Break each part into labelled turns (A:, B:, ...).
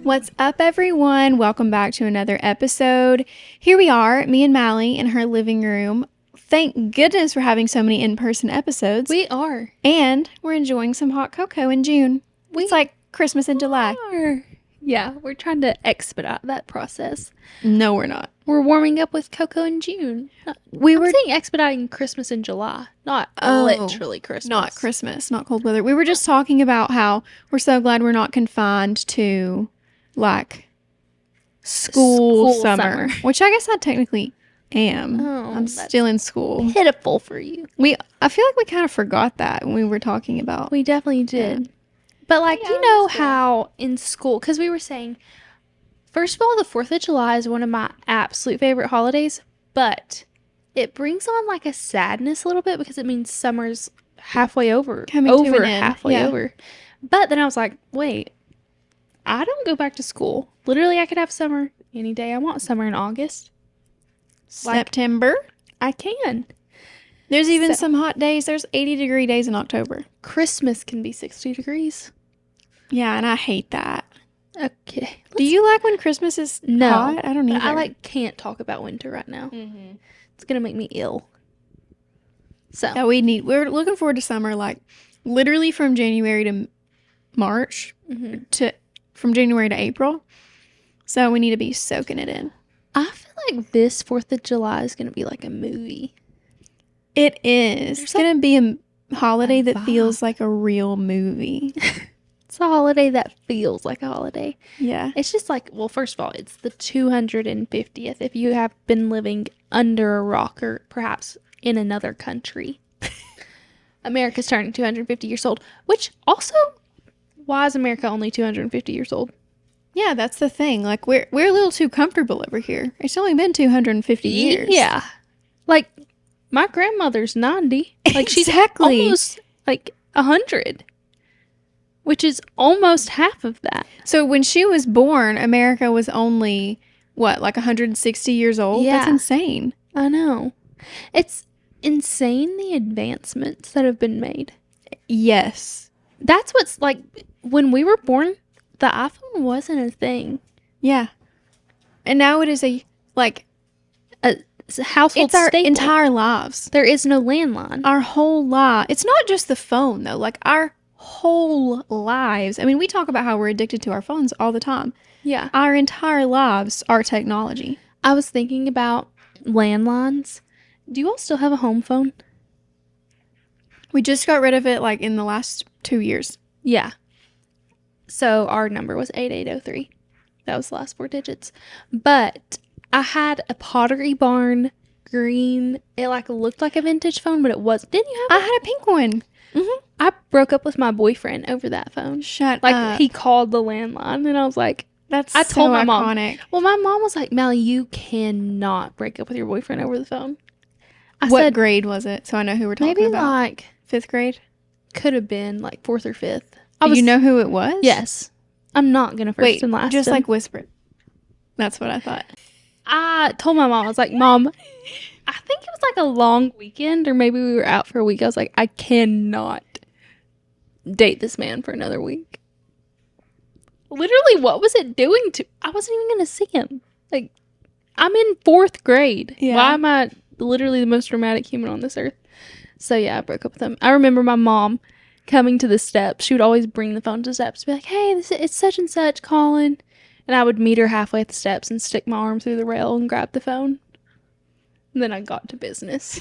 A: What's up, everyone? Welcome back to another episode. Here we are, me and Mally in her living room. Thank goodness we're having so many in-person episodes.
B: We are.
A: And we're enjoying some hot cocoa in June. It's like Christmas in July.
B: Yeah, we're trying to expedite that process.
A: No, we're not.
B: We're warming up with cocoa in June. I'm saying expediting Christmas in July, not literally Christmas.
A: Not Christmas, not cold weather. We were just talking about how we're so glad we're not confined to, like, school summer. Which I guess I technically am. I'm still in school.
B: Pitiful for you.
A: I feel like we kind of forgot that when we were talking about.
B: We definitely did. Yeah. But, like, you know how in school, because we were saying, first of all, the 4th of July is one of my absolute favorite holidays, but it brings on, like, a sadness a little bit because it means summer's halfway over. Halfway over. But then I was like, wait, I don't go back to school. Literally, I could have summer any day I want. Summer in August.
A: September?
B: I can.
A: There's even some hot days. There's 80-degree days in October.
B: Christmas can be 60 degrees.
A: Yeah, and I hate that.
B: Okay.
A: Do you like when Christmas is hot? I don't either.
B: I can't talk about winter right now. Mm-hmm. It's gonna make me ill. So
A: yeah, we're looking forward to summer, like literally from January to March from January to April. So we need to be soaking it in.
B: I feel like this 4th of July is gonna be like a movie.
A: It is. It's gonna be a holiday that feels like a real movie.
B: It's a holiday that feels like a holiday.
A: Yeah.
B: It's just like, well, first of all, it's the 250th if you have been living under a rock or perhaps in another country. America's turning 250 years old, which also, why is America only 250 years old?
A: Yeah, that's the thing. Like, we're a little too comfortable over here. It's only been 250 years.
B: Yeah. Like, my grandmother's 90. Like, she's almost, like, 100. Which is almost half of that.
A: So when she was born, America was only, what, like 160 years old?
B: Yeah.
A: That's insane.
B: I know. It's insane the advancements that have been made.
A: Yes.
B: That's what's, like, when we were born, the iPhone wasn't a thing.
A: Yeah. And now it is a
B: household staple.
A: It's our entire lives.
B: There is no landline.
A: Our whole life. It's not just the phone, though. Like, our whole lives. I mean, we talk about how we're addicted to our phones all the time.
B: Yeah.
A: Our entire lives are technology.
B: I was thinking about landlines. Do you all still have a home phone?
A: We just got rid of it like in the last 2 years.
B: Yeah. So our number was 8803. That was the last 4 digits. But I had a Pottery Barn green. It like looked like a vintage phone, but it wasn't. Didn't you have
A: I had a pink one.
B: Mm-hmm. I broke up with my boyfriend over that phone.
A: Shut up.
B: Like, he called the landline, and I was like,
A: I told my iconic.
B: Mom. Well, my mom was like, Mally, you cannot break up with your boyfriend over the phone.
A: What grade was it? So I know who we're talking about.
B: Maybe like
A: 5th grade?
B: Could have been like 4th or 5th.
A: Do you know who it was?
B: Yes. I'm not going to first and last
A: just
B: him.
A: Like whisper it. That's what I thought.
B: I told my mom, I was like, Mom, I think it was like a long weekend or maybe we were out for a week. I was like, I cannot date this man for another week. Literally, what was it doing to... I wasn't even going to see him. Like, I'm in 4th grade. Yeah. Why am I literally the most dramatic human on this earth? So, yeah, I broke up with him. I remember my mom coming to the steps. She would always bring the phone to the steps. Be like, hey, it's such and such calling. And I would meet her halfway at the steps and stick my arm through the rail and grab the phone. And then I got to business.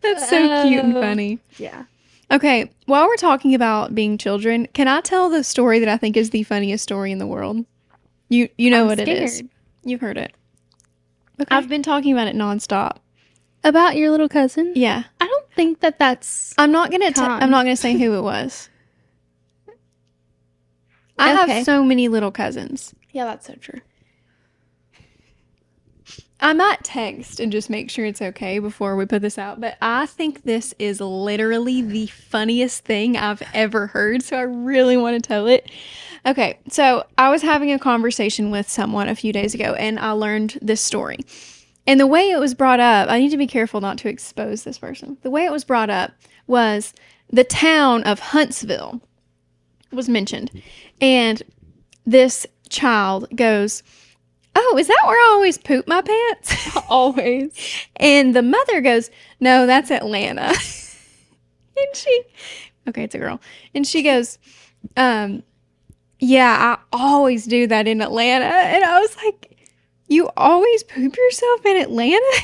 A: That's so cute and funny.
B: Yeah.
A: Okay, while we're talking about being children, can I tell the story that I think is the funniest story in the world? You know what it is. You've heard it. Okay. I've been talking about it nonstop.
B: About your little cousin?
A: Yeah.
B: I don't think that's
A: I'm not gonna say who it was. I have so many little cousins.
B: Yeah, that's so true.
A: I might text and just make sure it's okay before we put this out, but I think this is literally the funniest thing I've ever heard, so I really want to tell it. Okay, so I was having a conversation with someone a few days ago, and I learned this story. And the way it was brought up, I need to be careful not to expose this person. The way it was brought up was the town of Huntsville was mentioned. And this child goes, "Oh, is that where I always poop my pants?"
B: Always.
A: And the mother goes, "No, that's Atlanta." And okay, it's a girl. And she goes, "Yeah, I always do that in Atlanta." And I was like, "You always poop yourself in Atlanta?"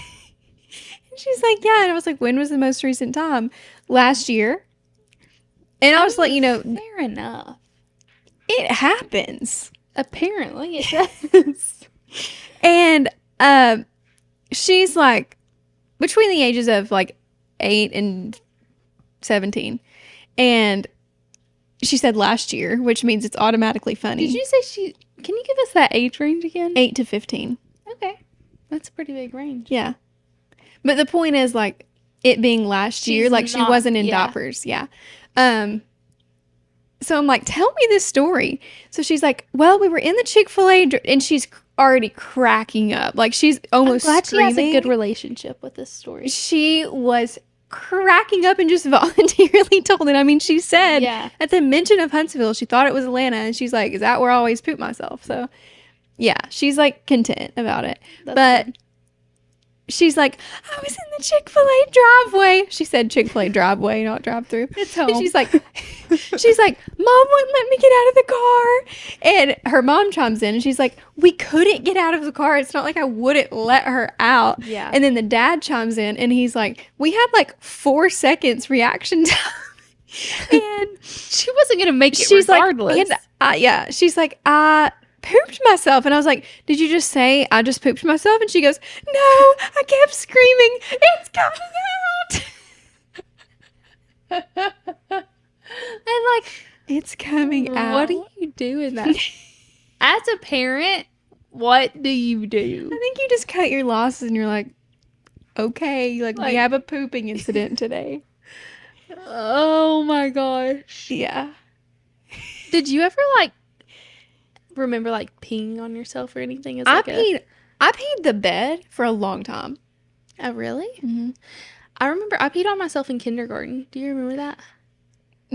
A: And she's like, "Yeah." And I was like, "When was the most recent time?" "Last year." And I was like,
B: fair enough.
A: it happens.
B: Apparently it does.
A: And she's like between the ages of like 8 and 17. And she said last year, which means it's automatically funny.
B: Did you say can you give us that age range again?
A: 8 to 15.
B: Okay. That's a pretty big range.
A: Yeah. But the point is, like, it being last year, like, she wasn't in diapers. Yeah. So I'm like, "Tell me this story." So she's like, "Well, we were in the Chick-fil-A," and she's already cracking up. Like, she's almost
B: I'm glad
A: screaming.
B: she has a good relationship with this story.
A: She was cracking up and just voluntarily told it. I mean, she said at the mention of Huntsville, she thought it was Atlanta, and she's like, "Is that where I always poop myself?" So, yeah, she's like content about it. But
B: good.
A: she's like, "I was in the Chick-fil-A driveway." She said Chick-fil-A driveway, not drive-through.
B: It's home.
A: And she's like, "Mom wouldn't let me get out of the car." And her mom chimes in and she's like, "We couldn't get out of the car. It's not like I wouldn't let her out."
B: Yeah.
A: And then the dad chimes in and he's like, "We had like 4 seconds reaction time." And
B: she wasn't going to make it
A: she's
B: regardless.
A: Like, she's like, "I pooped myself." And I was like, "Did you just say I just pooped myself?" And she goes, "No, I kept screaming, 'It's coming out.'"
B: And like,
A: it's coming out.
B: What do you do in that? As a parent, what do you do?
A: I think you just cut your losses and you're like, "Okay, like we have a pooping incident today."
B: Oh my gosh.
A: Yeah.
B: Did you ever like remember like peeing on yourself or anything?
A: I peed the bed for a long time.
B: Oh, really?
A: Mm-hmm.
B: I remember I peed on myself in kindergarten. Do you remember that?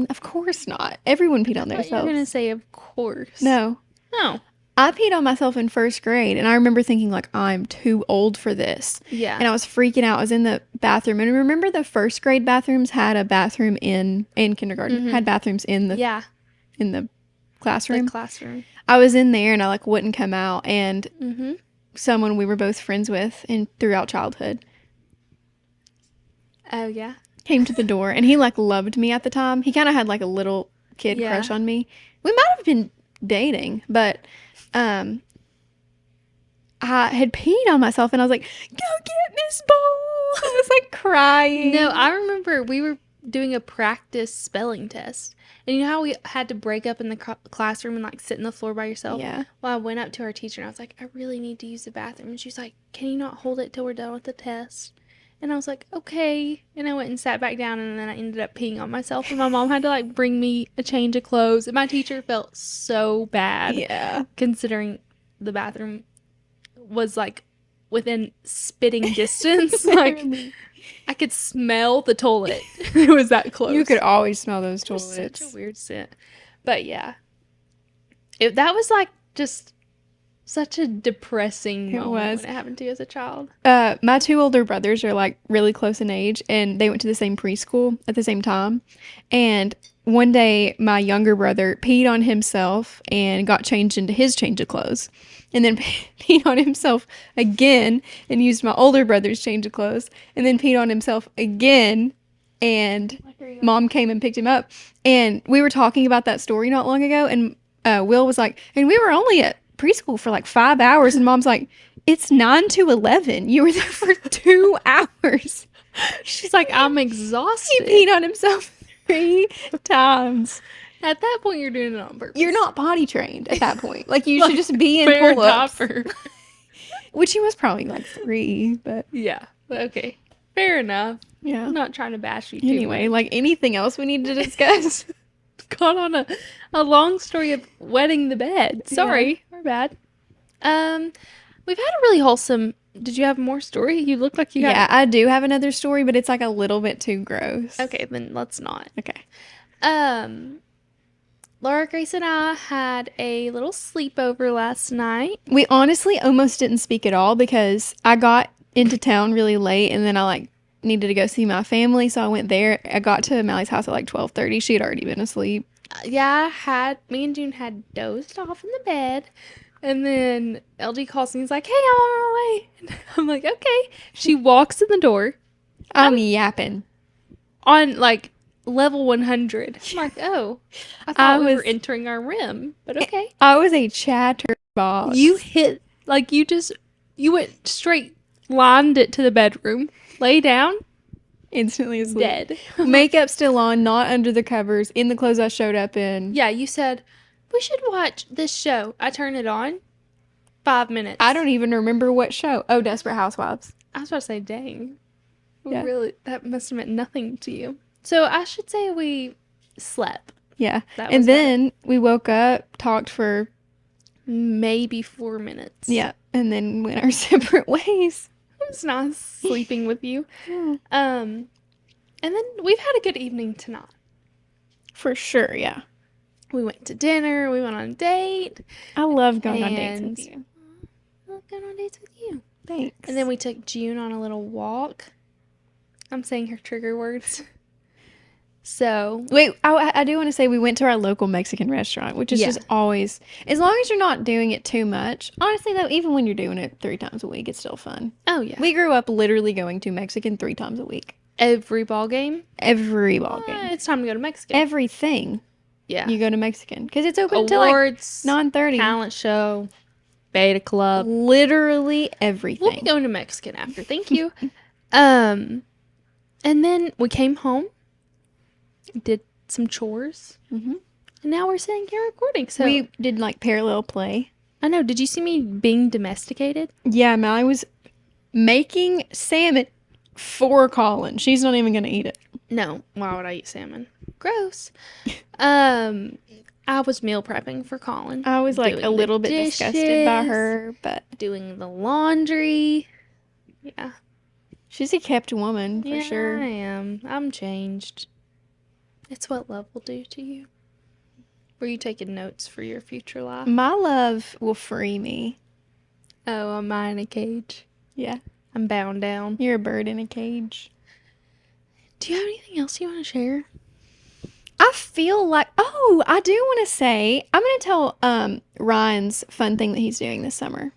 A: Of course not. Everyone peed on themselves.
B: You were going to say, of course.
A: No.
B: No.
A: I peed on myself in first grade, and I remember thinking, like, I'm too old for this.
B: Yeah.
A: And I was freaking out. I was in the bathroom, and remember the first grade bathrooms had a bathroom in kindergarten, had bathrooms in the in the classroom. I was in there, and I, like, wouldn't come out, and someone we were both friends with throughout childhood.
B: Oh, yeah?
A: Came to the door, and he, like, loved me at the time. He kind of had, like, a little kid crush on me. We might have been dating, but I had peed on myself, and I was like, "Go get Miss Bowl." I was, like, crying.
B: No, I remember we were doing a practice spelling test. And you know how we had to break up in the classroom and, like, sit on the floor by yourself?
A: Yeah.
B: Well, I went up to our teacher, and I was like, "I really need to use the bathroom." And she's like, "Can you not hold it till we're done with the test?" And I was like, "Okay." And I went and sat back down, and then I ended up peeing on myself. And my mom had to, like, bring me a change of clothes. And my teacher felt so bad.
A: Yeah.
B: Considering the bathroom was, like, within spitting distance. Like, I could smell the toilet. It was that close.
A: You could always smell those toilets.
B: It was such a weird scent. But, yeah. That was, like, just such a depressing moment when it happened to you as a child.
A: My 2 older brothers are, like, really close in age, and they went to the same preschool at the same time. And one day, my younger brother peed on himself and got changed into his change of clothes. And then peed on himself again and used my older brother's change of clothes. And then peed on himself again, and Mom came and picked him up. And we were talking about that story not long ago, and Will was like, "And we were only at preschool for like 5 hours," and Mom's like, "It's 9 to 11. You were there for 2 hours."
B: She's like, "I'm exhausted."
A: He peed on himself 3 times.
B: At that point, you're doing it on purpose.
A: You're not potty trained at that point. Like, you should just be in pull-ups. Which he was probably like 3, but
B: yeah. Okay. Fair enough.
A: Yeah.
B: I'm not trying to bash you too
A: anyway,
B: much.
A: like, anything else we need to discuss?
B: Got on a long story of wetting the bed. Sorry. We're bad. We've had a really wholesome... Did you have more story? You look like you had...
A: Yeah, I do have another story, but it's like a little bit too gross.
B: Okay, then let's not.
A: Okay.
B: Laura Grace and I had a little sleepover last night.
A: We honestly almost didn't speak at all because I got into town really late and then I like needed to go see my family, so I went there. I got to Mally's house at like 12:30. She had already been asleep.
B: Yeah, me and June had dozed off in the bed. And then LG calls me. He's like, hey, I'm on my way. And I'm like, okay. She walks in the door
A: I'm yapping.
B: on like level 100. I'm like, oh, I thought we were entering our rim, but okay.
A: I was a chatterbox.
B: You hit, like, you went straight, lined it to the bedroom, lay down,
A: instantly asleep.
B: dead.
A: Makeup still on, not under the covers, in the clothes I showed up in.
B: Yeah, you said, we should watch this show. I turn it on. 5 minutes.
A: I don't even remember what show. Oh, Desperate Housewives.
B: I was about to say, dang.
A: Yeah.
B: Really, that must have meant nothing to you. So I should say we slept.
A: Yeah.
B: That
A: And
B: was
A: then we woke up, talked for
B: maybe 4 minutes.
A: yeah, and then went our separate ways.
B: It was nice sleeping with you.
A: Yeah.
B: And then we've had a good evening tonight.
A: For sure, yeah.
B: We went to dinner. We went on a date.
A: I love going on dates with you.
B: I love going on dates with you.
A: Thanks.
B: And then we took June on a little walk. I'm saying her trigger words. So.
A: Wait, I do want to say we went to our local Mexican restaurant, which is just always, as long as you're not doing it too much. Honestly, though, even when you're doing it 3 times a week, it's still fun.
B: Oh, yeah.
A: We grew up literally going to Mexican 3 times a week.
B: Every ball game?
A: Every ball game.
B: It's time to go to Mexican.
A: Everything.
B: Yeah.
A: You go to Mexican. Because it's open until like
B: Awards,
A: 9:30.
B: talent show, beta club.
A: Literally everything.
B: We'll be going to Mexican after. Thank you. And then we came home, did some chores,
A: Mm-hmm.
B: and now we're sitting here recording. So
A: We did like parallel play.
B: I know. Did you see me being domesticated?
A: Yeah, Mally was making salmon for Colin. She's not even going to eat it.
B: No. Why would I eat salmon? Gross. I was meal prepping for Colin.
A: I was like
B: doing
A: a
B: the
A: little bit disgusted by
B: dishes,
A: her, but
B: doing the laundry. Yeah.
A: she's a kept woman for
B: Yeah,
A: sure.
B: I am. I'm changed. It's what love will do to you. Were you taking notes for your future life?
A: My love will free me.
B: Oh, am I in a cage?
A: Yeah.
B: I'm bound down.
A: You're a bird in a cage.
B: Do you have anything else you want to share?
A: I feel like, oh, I do want to say, I'm going to tell Ryan's fun thing that he's doing this summer.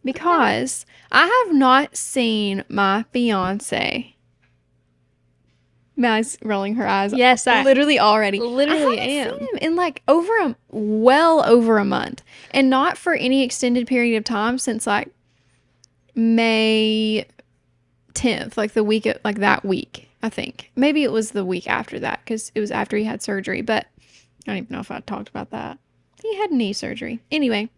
A: Because I have not seen my fiance. Mally's rolling her eyes.
B: Yes, I
A: literally already.
B: literally
A: I
B: am.
A: haven't seen him in like well over a month. And not for any extended period of time since like May 10th, like the week, like that week, I think. Maybe it was the week after that because it was after he had surgery, but I don't even know if I talked about that. He had knee surgery. Anyway,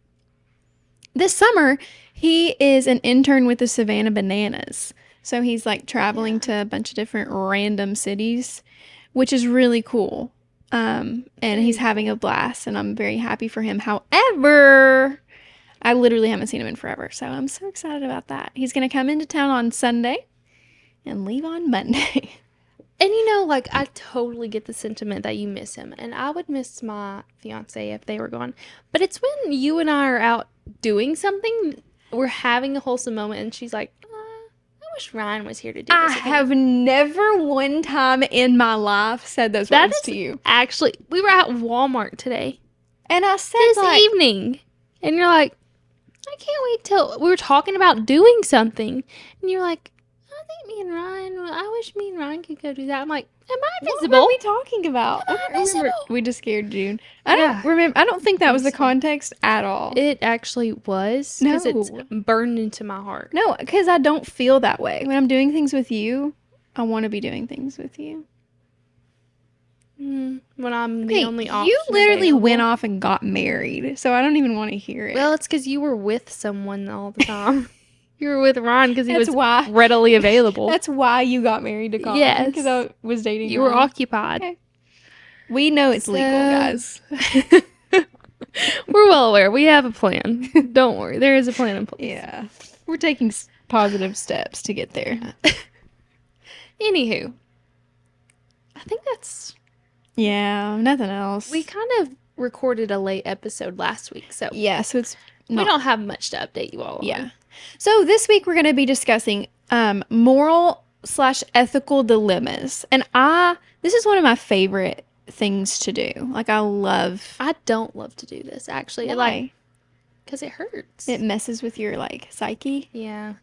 A: this summer, he is an intern with the Savannah Bananas. So he's like traveling to a bunch of different random cities, which is really cool. And he's having a blast, and I'm very happy for him. However, I literally haven't seen him in forever, so I'm so excited about that. He's going to come into town on Sunday and leave on Monday.
B: And you know, like, I totally get the sentiment that you miss him. And I would miss my fiance if they were gone. But it's when you and I are out doing something, we're having a wholesome moment, and she's like, I wish Ryan was here to do this.
A: I have never one time in my life said those
B: That
A: words
B: is
A: to you.
B: Actually, we were at Walmart today.
A: And I said
B: This
A: like,
B: evening. And you're like, I can't wait till we were talking about doing something. And you're like, I think me and Ryan, I wish me and Ryan could go do that. I'm like, am I
A: what
B: visible?
A: were we talking about?
B: Am
A: I
B: I
A: don't remember.
B: visible?
A: We just scared June. I don't remember. I don't think that was the context at all.
B: It actually was. Because it's
A: No.
B: burned into my heart.
A: No, because I don't feel that way. When I'm doing things with you, I want to be doing things with you.
B: When I'm the
A: Hey,
B: only option
A: you literally
B: available.
A: went off and got married, so I don't even want to hear it.
B: Well, it's because you were with someone all the time. You were with Ron because he
A: That's
B: was
A: why.
B: readily available.
A: That's why you got married to Colin.
B: Yes.
A: Because I was dating
B: You were
A: Ryan.
B: occupied.
A: Okay. We know it's legal, guys.
B: We're well aware. We have a plan. Don't worry. There is a plan in place.
A: Yeah. We're taking positive steps to get there.
B: Anywho, I think that's...
A: Yeah, nothing else.
B: We kind of recorded a late episode last week, so
A: Yeah, so it's
B: we
A: not.
B: don't have much to update you all
A: Yeah.
B: on.
A: So this week we're going to be discussing moral/ethical dilemmas. And this is one of my favorite things to do. Like, I love.
B: I don't love to do this, actually.
A: Why?
B: Because it hurts.
A: It messes with your, like, psyche.
B: Yeah.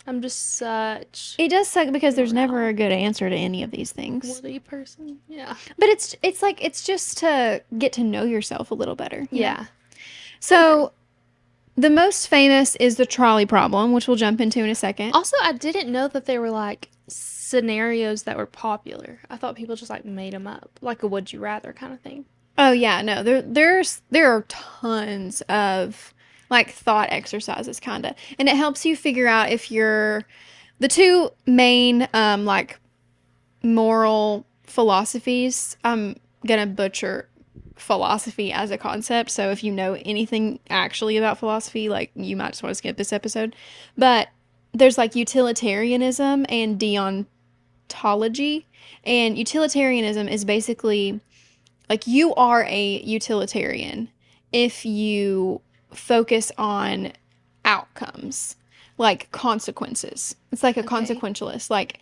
B: I'm just such
A: It does suck because there's never a good answer to any of these
B: a
A: things.
B: woody person. Yeah.
A: But it's just to get to know yourself a little better. you know?
B: Yeah.
A: So the most famous is the trolley problem, which we'll jump into in a second.
B: Also, I didn't know that they were like scenarios that were popular. I thought people just like made them up, like a would you rather kind of thing.
A: Oh yeah, no, there are tons of like thought exercises kind of, and it helps you figure out if you're the two main like moral philosophies. I'm gonna butcher philosophy as a concept, so if you know anything actually about philosophy, like you might just want to skip this episode. But there's like utilitarianism and deontology, and utilitarianism is basically like you are a utilitarian if you focus on outcomes, like consequences. It's like a
B: Okay.
A: consequentialist. Like,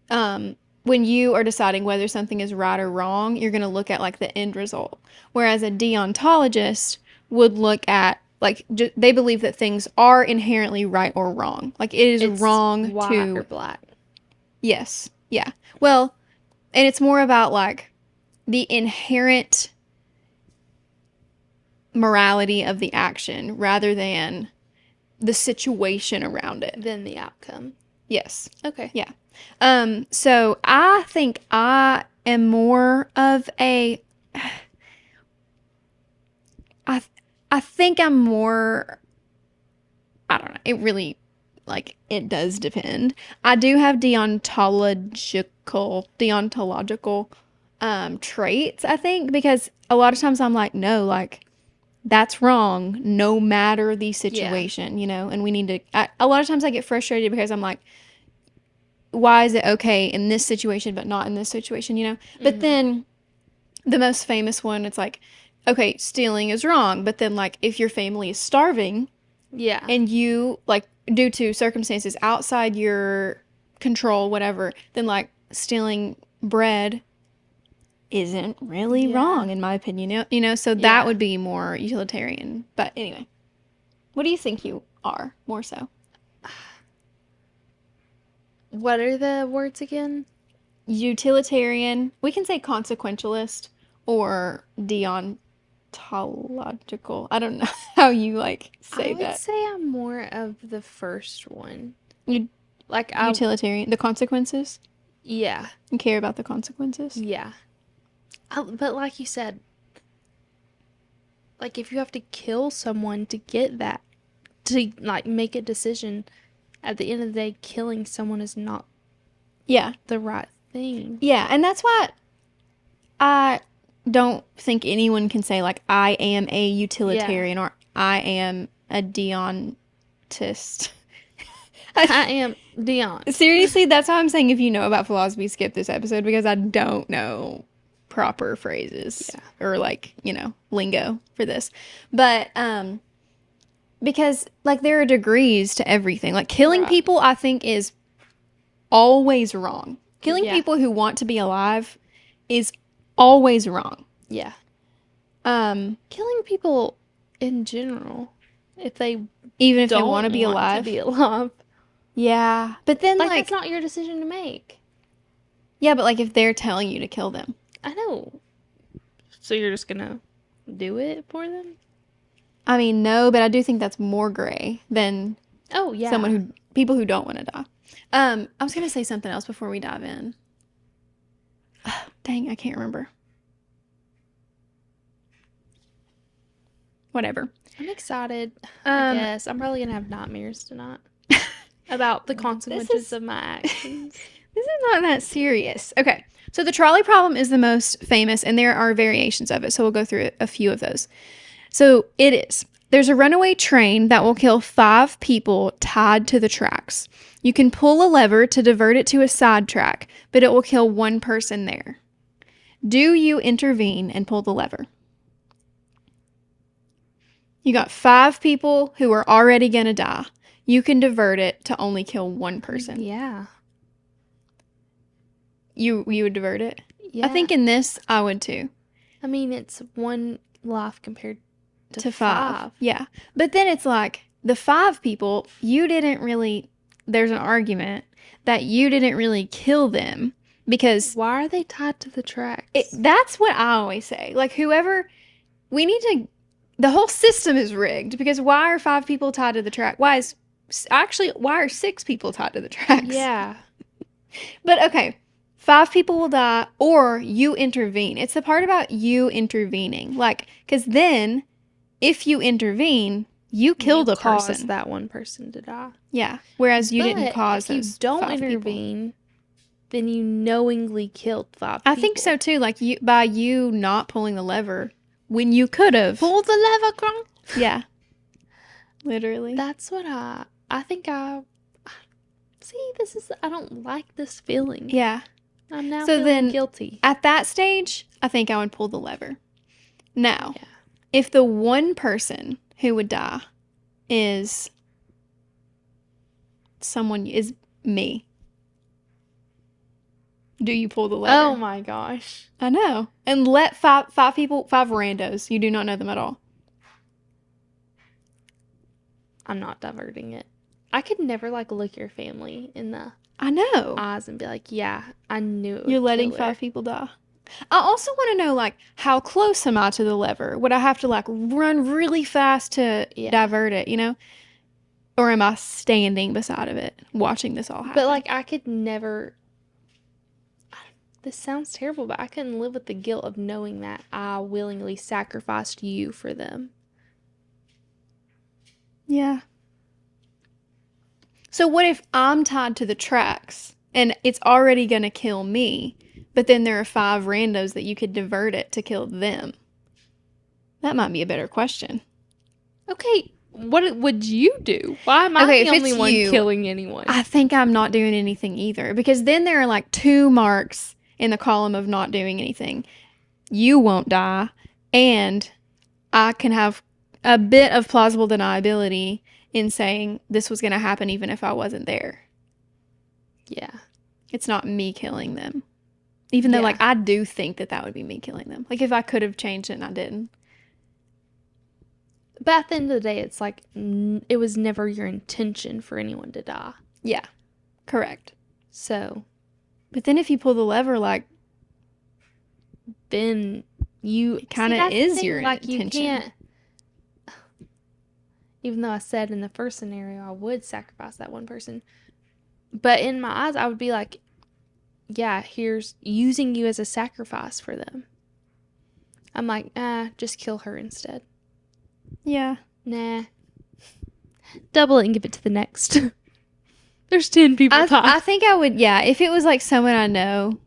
A: when you are deciding whether something is right or wrong, you're going to look at like the end result. Whereas a deontologist would look at like they believe that things are inherently right or wrong. Like it is
B: It's
A: wrong
B: white
A: to
B: or black.
A: Yes. Yeah. Well, and it's more about like the inherent morality of the action rather than the situation around it.
B: Then the outcome.
A: Yes.
B: Okay.
A: Yeah. So I think I am more of a I think I'm more I don't know. It really like it does depend. I do have deontological traits, I think, because a lot of times I'm like, no, like that's wrong no matter the situation, and we need to a lot of times I get frustrated because I'm like, why is it okay in this situation but not in this situation? But then the most famous one, it's like, okay, stealing is wrong, but then like if your family is starving
B: Yeah.
A: and you like due to circumstances outside your control, whatever, then like stealing bread isn't really wrong in my opinion. So that would be more utilitarian. But anyway, what do you think you are more so?
B: What are the words again?
A: Utilitarian. We can say consequentialist or deontological. I don't know how you like say
B: I would
A: that.
B: say I'm more of the first one.
A: You
B: Like
A: utilitarian. The consequences.
B: Yeah.
A: You care about the consequences.
B: Yeah. But like you said, like if you have to kill someone to get that, to like make a decision, at the end of the day, killing someone is not
A: Yeah.
B: the right thing.
A: Yeah, and that's why I don't think anyone can say like I am a utilitarian or I am a deontist.
B: I am Dion.
A: Seriously, that's how I'm saying if you know about philosophy, skip this episode because I don't know proper phrases or like, lingo for this. But because like there are degrees to everything. Like killing people I think is always wrong. Killing people who want to be alive is always wrong.
B: Yeah. Killing people in general, if they
A: Even if they
B: don't
A: want to be alive. Yeah. But then
B: like
A: like
B: that's not your decision to make.
A: yeah, but like if they're telling you to kill them.
B: I know. So you're just gonna do it for them?
A: I mean, no, but I do think that's more gray than people who don't want to die. I was gonna say something else before we dive in. Dang, I can't remember. Whatever.
B: I'm excited. I guess I'm probably gonna have nightmares tonight about the consequences of my actions.
A: This is not that serious. Okay, so the trolley problem is the most famous, and there are variations of it. So we'll go through a few of those. So it is. There's a runaway train that will kill 5 people tied to the tracks. You can pull a lever to divert it to a side track, but it will kill 1 person there. Do you intervene and pull the lever? You got 5 people who are already going to die. You can divert it to only kill one person.
B: Yeah.
A: You would divert it?
B: Yeah.
A: I think in this, I would too.
B: I mean, it's one life compared
A: To 5. Yeah. But then it's like, the 5 people, you didn't really, there's an argument that you didn't really kill them because
B: Why are they tied to the tracks?
A: that's what I always say. Like, whoever, we need to, the whole system is rigged because why are 5 people tied to the track? Why are 6 people tied to the tracks?
B: Yeah.
A: But okay, 5 people will die or you intervene. It's the part about you intervening. Like, because then if you intervene, you killed a
B: caused
A: person.
B: that one person to die.
A: Yeah. Whereas you didn't
B: But
A: cause
B: if
A: those
B: you don't
A: 5 people.
B: intervene, then you knowingly killed 5 people.
A: I think so too. Like by you not pulling the lever when you could have.
B: Pull the lever, Gronk.
A: Yeah. Literally.
B: That's what I think see, I don't like this feeling.
A: Yeah.
B: I'm now
A: So
B: feeling
A: then-
B: guilty.
A: At that stage, I think I would pull the lever. Now,
B: Yeah.
A: if the one person who would die is me, do you pull the lever?
B: Oh my gosh.
A: I know. And let 5 people, 5 randos, you do not know them at all.
B: I'm not diverting it. I could never look your family in the
A: I know.
B: eyes and be like, yeah, I knew it would
A: You're letting
B: kill her.
A: 5 people die. I also want to know, how close am I to the lever? Would I have to, run really fast to
B: Yeah.
A: divert it, you know? Or am I standing beside of it, watching this all happen?
B: But I could never. This sounds terrible, but I couldn't live with the guilt of knowing that I willingly sacrificed you for them.
A: Yeah. So what if I'm tied to the tracks and it's already going to kill me, but then there are 5 randos that you could divert it to kill them? That might be a better question.
B: Okay, what would you do? Why am I
A: Okay,
B: the
A: if
B: only
A: it's
B: one
A: you,
B: killing anyone?
A: I think I'm not doing anything either because then there are 2 marks in the column of not doing anything. You won't die, and I can have a bit of plausible deniability in saying this was going to happen even if I wasn't there.
B: Yeah.
A: It's not me killing them. Even though,
B: Yeah.
A: I do think that would be me killing them. If I could have changed it and I didn't.
B: But at the end of the day, it's it was never your intention for anyone to die.
A: Yeah. Correct.
B: So
A: But then if you pull the lever,
B: then you
A: It kinda
B: See, that's the
A: is
B: thing,
A: your
B: you
A: intention.
B: can't. Even though I said in the first scenario I would sacrifice that one person, but in my eyes I would be like, yeah, here's using you as a sacrifice for them. I'm like, just kill her instead.
A: yeah.
B: Nah. Double it and give it to the next. There's 10 people
A: I
B: tied.
A: think I would, yeah. If it was someone I know,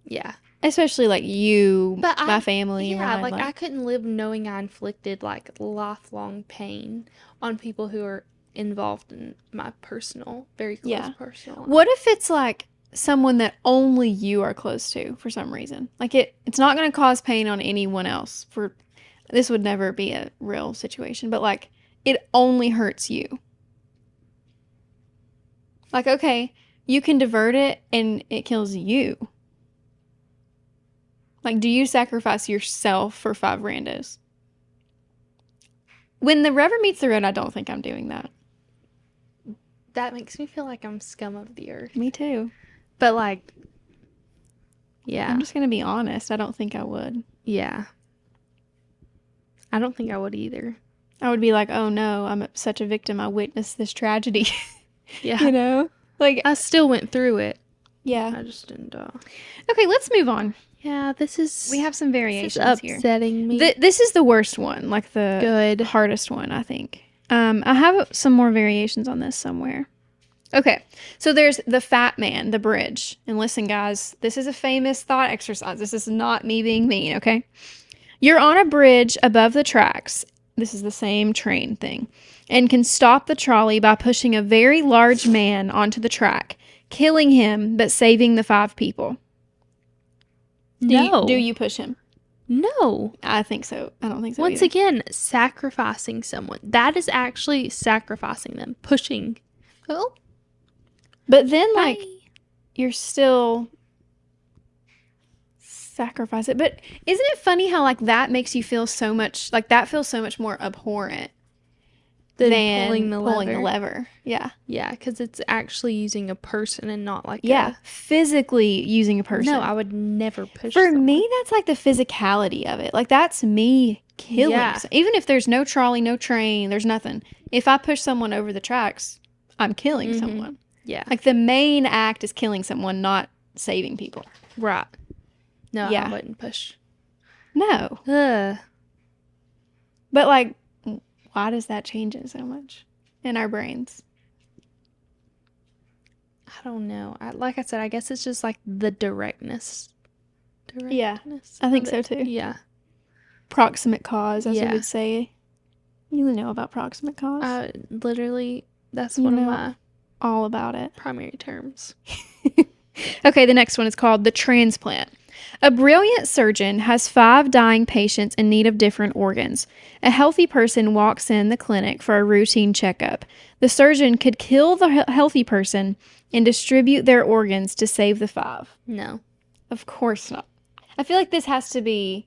B: Yeah.
A: especially you,
B: But
A: my family,
B: Yeah,
A: Ryan,
B: I couldn't live knowing I inflicted lifelong pain on people who are involved in my personal, very close
A: Yeah.
B: personal life.
A: What if it's someone that only you are close to for some reason? It's not going to cause pain on anyone else. This would never be a real situation, but it only hurts you. Okay, you can divert it and it kills you. Do you sacrifice yourself for 5 randos? When the rubber meets the road, I don't think I'm doing that.
B: That makes me feel like I'm scum of the earth.
A: Me too.
B: But yeah.
A: I'm just going to be honest. I don't think I would.
B: Yeah. I don't think I would either.
A: I would be like, oh no, I'm such a victim. I witnessed this tragedy.
B: Yeah.
A: You know?
B: I still went through it.
A: Yeah.
B: I just didn't.
A: Okay, let's move on.
B: Yeah,
A: We have some
B: this
A: variations
B: is
A: here.
B: upsetting me.
A: This is the worst one, the
B: Good.
A: hardest one, I think. I have some more variations on this somewhere. Okay, so there's the fat man, the bridge. And listen, guys, this is a famous thought exercise. This is not me being mean, okay? You're on a bridge above the tracks. This is the same train thing. And can stop the trolley by pushing a very large man onto the track, killing him, but saving the 5 people. Do you push him?
B: No.
A: I think so. I don't think so
B: Once
A: either.
B: again, sacrificing someone. That is actually sacrificing them, pushing. Oh,
A: But then,
B: bye.
A: like, you're still sacrifice it. But isn't it funny how, like, that makes you feel so much, like, that feels so much more abhorrent than pulling the lever. Yeah.
B: Yeah, because it's actually using a person and not like
A: Yeah. Physically using a person.
B: No, I would never push
A: For
B: someone.
A: me, that's like the physicality of it. Like, that's me killing.
B: Yeah.
A: Even if there's no trolley, no train, there's nothing. If I push someone over the tracks, I'm killing someone.
B: Yeah.
A: Like, the main act is killing someone, not saving people.
B: Right. No,
A: Yeah.
B: I wouldn't push.
A: No.
B: Ugh.
A: But, like, why does that change it so much in our brains?
B: I don't know. Like I said, I guess it's just like the directness.
A: Yeah, I think so too.
B: Yeah.
A: Proximate cause, as we would say. You know about proximate cause.
B: Literally, that's one of my
A: all about it.
B: Primary terms.
A: Okay, the next one is called the transplant. A brilliant surgeon has 5 dying patients in need of different organs. A healthy person walks in the clinic for a routine checkup. The surgeon could kill the healthy person and distribute their organs to save the 5.
B: No.
A: Of course not. I feel like this has to be,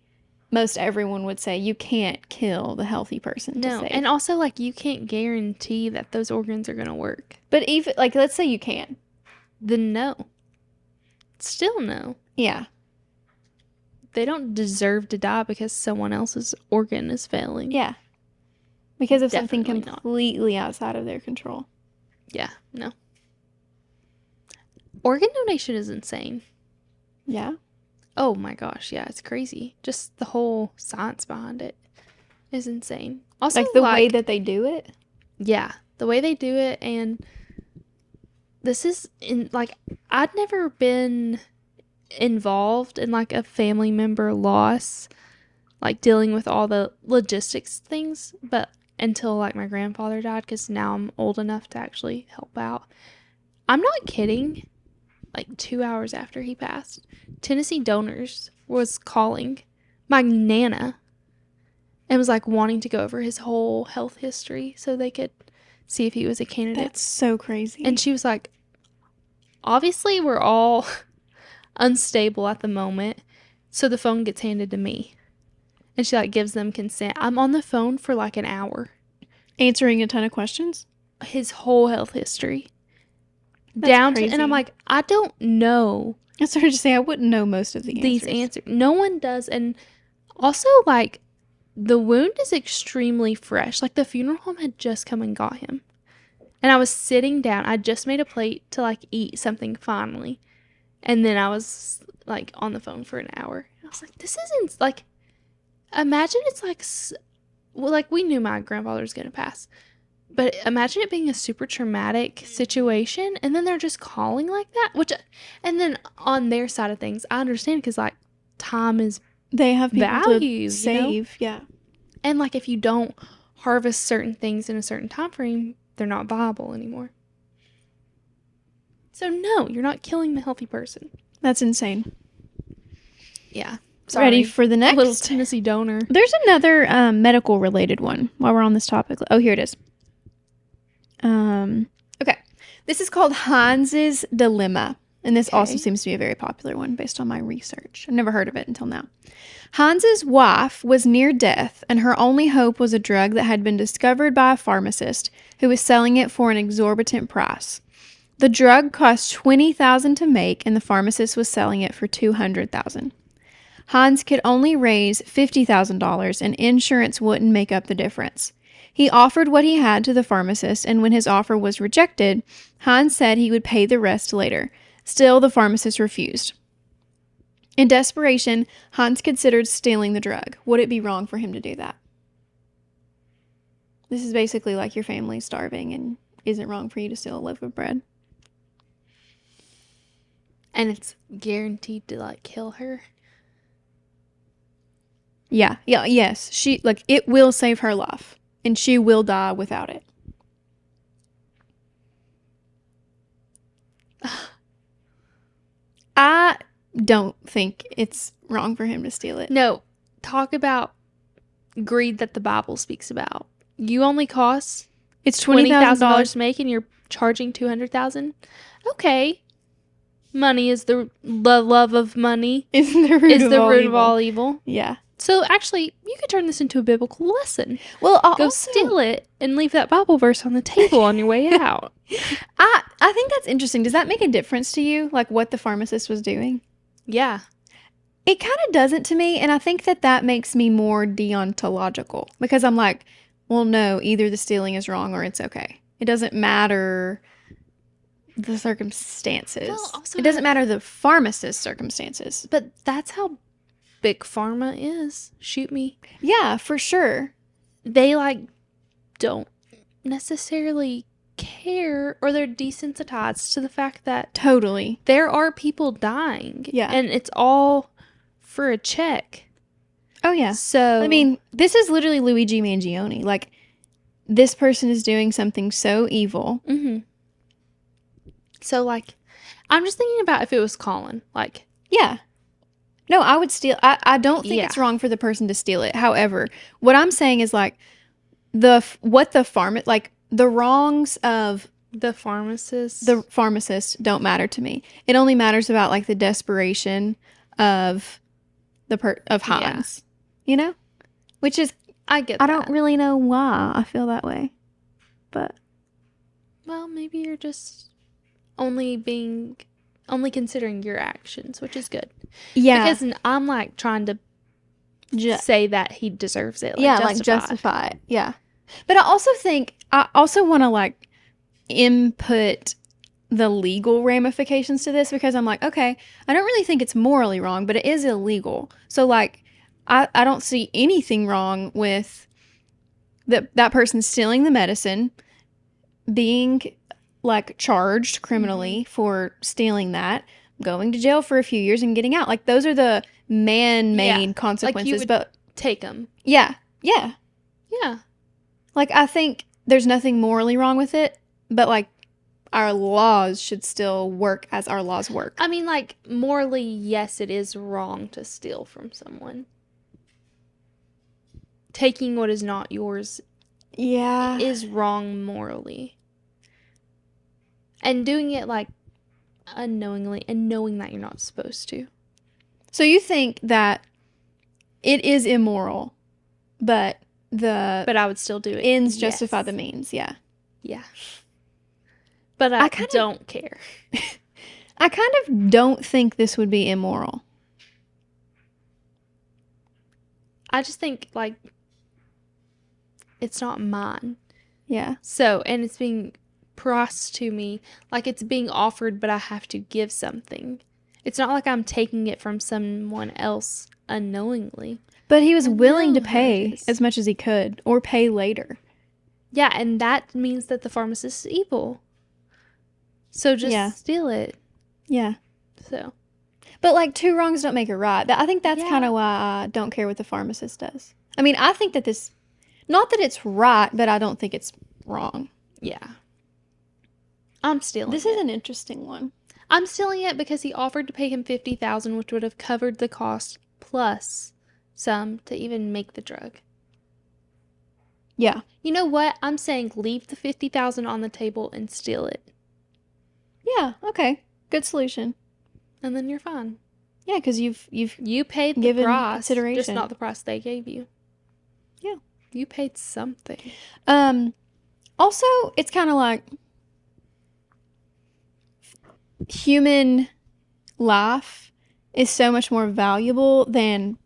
A: most everyone would say, you can't kill the healtty person to save.
B: And also, like, you can't guarantee that those organs are going to work.
A: But even, like, let's say you can.
B: Then no. Still no.
A: Yeah.
B: They don't deserve to die because someone else's organ is failing.
A: Yeah. Because of
B: Definitely
A: something completely outside of their control.
B: Yeah, no. Organ donation is insane.
A: Yeah.
B: Oh my gosh, yeah, it's crazy. Just the whole science behind it is insane. Also,
A: like the way that they do it?
B: Yeah, the way they do it. And this is I'd never been involved in like a family member loss, like dealing with all the logistics things, but until like my grandfather died, because now I'm old enough to actually help out. I'm not kidding. Like 2 hours after he passed, Tennessee Donors was calling my Nana and was like wanting to go over his whole health history so they could see if he was a candidate.
A: That's so crazy.
B: And she was like, obviously we're all unstable at the moment, so the phone gets handed to me. And she like gives them consent. I'm on the phone for like an hour.
A: Answering a ton of questions?
B: His whole health history.
A: That's
B: down
A: crazy.
B: to, and I'm like, I don't know.
A: I started to say I wouldn't know most of
B: these answers. No one does. And also, like, the wound is extremely fresh. Like, the funeral home had just come and got him. And I was sitting down. I just made a plate to, like, eat something finally. And then I was, like, on the phone for an hour. I was like, this isn't, like, imagine it's, like, well, like, we knew my grandfather was going to pass. But imagine it being a super traumatic situation, and then they're just calling like that. And then on their side of things, I understand because, like, time is
A: they have people
B: value,
A: to save,
B: you know? Yeah. And, like, if you don't harvest certain things in a certain time frame, they're not viable anymore. So, no, you're not killing the healthy person.
A: That's insane.
B: Yeah.
A: Sorry. Ready for the next?
B: A little Tennessee donor.
A: There's another medical-related one while we're on this topic. Oh, here it is. Okay. This is called Heinz's Dilemma. And this also seems to be a very popular one based on my research. I've never heard of it until now. Heinz's wife was near death, and her only hope was a drug that had been discovered by a pharmacist who was selling it for an exorbitant price. The drug cost $20,000 to make, and the pharmacist was selling it for $200,000. Heinz could only raise $50,000, and insurance wouldn't make up the difference. He offered what he had to the pharmacist, and when his offer was rejected, Heinz said he would pay the rest later. Still, the pharmacist refused. In desperation, Heinz considered stealing the drug. Would it be wrong for him to do that? This is basically like your family's starving, and is it wrong for you to steal a loaf of bread?
B: And it's guaranteed to, like, kill her.
A: Yes. It will save her life. And she will die without it. I don't think it's wrong for him to steal it.
B: No, talk about greed that the Bible speaks about. You only cost
A: It's
B: $20,000 to make, and you're charging $200,000. Okay, money is the love of money
A: is the root,
B: of all evil.
A: Yeah.
B: So actually, you could turn this into a biblical lesson.
A: Well,
B: Go steal it and leave that Bible verse on the table on your way out.
A: I think that's interesting. Does that make a difference to you, like what the pharmacist was doing?
B: Yeah.
A: It kind of doesn't to me, and I think that makes me more deontological because I'm like, well, no, either the stealing is wrong or it's okay. It doesn't matter the circumstances.
B: Well, also
A: it doesn't matter the pharmacist's circumstances.
B: But that's how big pharma is. Shoot me.
A: Yeah, for sure.
B: They don't necessarily care, or they're desensitized to the fact that
A: Totally.
B: there are people dying.
A: Yeah.
B: And it's all for a check.
A: Oh, yeah.
B: So,
A: I mean, this is literally Luigi Mangione. Like, this person is doing something so evil.
B: Mm-hmm. So, I'm just thinking about if it was Colin.
A: Yeah. No, I would steal. I don't think it's wrong for the person to steal it. However, what I'm saying is, the wrongs of
B: the pharmacist.
A: The pharmacist don't matter to me. It only matters about, the desperation of of Heinz. You know? Which is,
B: I get that.
A: I don't really know why I feel that way. But.
B: Well, maybe you're just only considering your actions, which is good.
A: Yeah.
B: Because I'm trying to say that he deserves it.
A: Justify it. Yeah. But I also want to input the legal ramifications to this because I'm like, okay, I don't really think it's morally wrong, but it is illegal. So I don't see anything wrong with that person stealing the medicine, being charged criminally for stealing that, going to jail for a few years and getting out. Those are the man-made consequences.
B: You would
A: but
B: take them.
A: Yeah. I think there's nothing morally wrong with it, but our laws should still work as our laws work.
B: I mean, morally, yes, it is wrong to steal from someone. Taking what is not yours is wrong morally. And doing it unknowingly and knowing that you're not supposed to.
A: So you think that it is immoral, but
B: I would still do it.
A: Ends justify the means, yeah.
B: Yeah. But I don't care.
A: I kind of don't think this would be immoral.
B: I just think, it's not mine.
A: Yeah.
B: So, and it's being priced to me, it's being offered, but I have to give something. It's not like I'm taking it from someone else unknowingly.
A: But he was willing to pay as much as he could, or pay later.
B: Yeah, and that means that the pharmacist is evil. So just steal it.
A: Yeah.
B: So.
A: But two wrongs don't make it right. I think that's kind of why I don't care what the pharmacist does. I mean, I think that not that it's right, but I don't think it's wrong.
B: Yeah. I'm stealing
A: This is an interesting one.
B: I'm stealing it because he offered to pay him $50,000, which would have covered the cost plus some to even make the drug.
A: Yeah.
B: You know what? I'm saying leave the $50,000 on the table and steal it.
A: Yeah. Okay. Good solution.
B: And then you're fine.
A: Yeah, because you
B: paid the price, consideration, just not the price they gave you.
A: Yeah.
B: You paid something.
A: Also, it's kind of human life is so much more valuable than